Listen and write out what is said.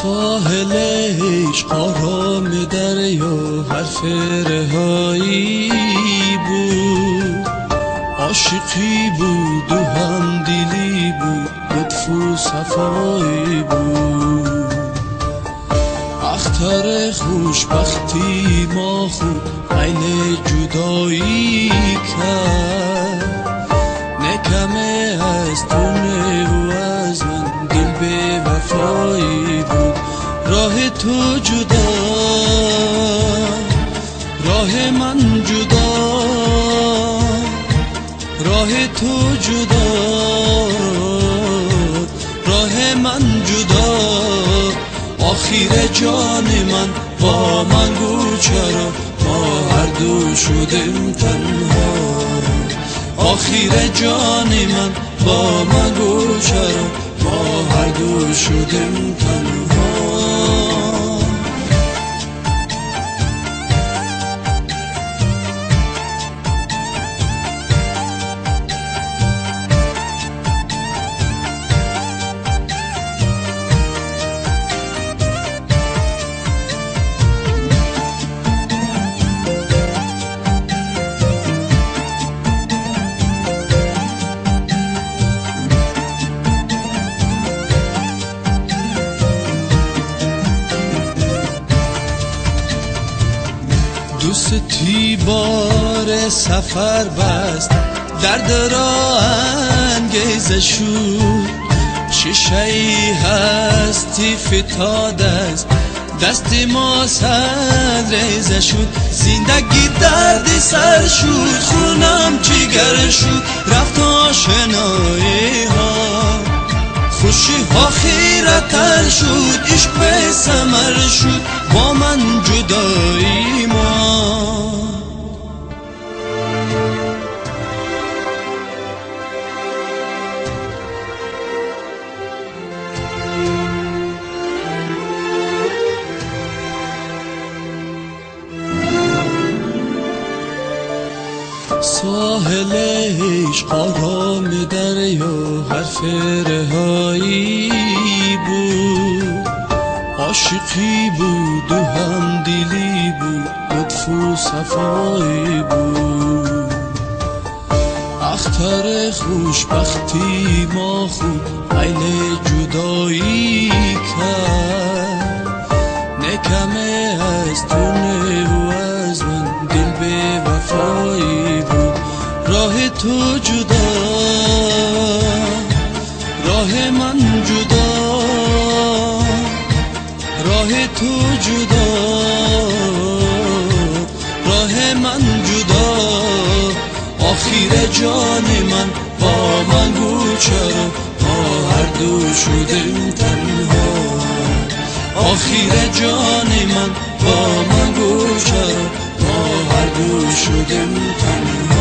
ساحل عشق آرام دریا حرف رهایی بود، عاشقی بود و همدلی بود، لطف و صفایی بود. اختر خوشبختی ما خود عین جدایی کرد، نکمه از تو و از من دل به وفایی بود. راه تو جدا، راه من جدا، راه تو جدا، راه من جدا. آخیر جان من با من گو چرا ما هر دو شدیم تنها. آخیر جان من با من گو چرا ما هر دو شدیم تنها. دوستی بار سفر بست، درد را انگیزه شد. شیشه هستی فتاد است، دست ما سر ریزه شد. زندگی درد سر شد، خونم جگر شد. رفت آشنایی ها، خوشی ها خیرتر شد. عشق به ثمر شد، با من جدایی ما. ساحل عشق آرام دریا حرف رهایی بود، عاشقی بود و همدلی بود، لطف و صفایی بود. اختر خوشبختی ما خود عین جدایی کرد، نکمه از تو و از من دل به وفایی بود. راه تو جدا، راه من جدا، راه تو جدا، راه من جدا. آخیر جان من با من گو چرا ما هر دو شدیم تنها. آخیر جان من با من گو چرا ما هر دو شدیم تنها.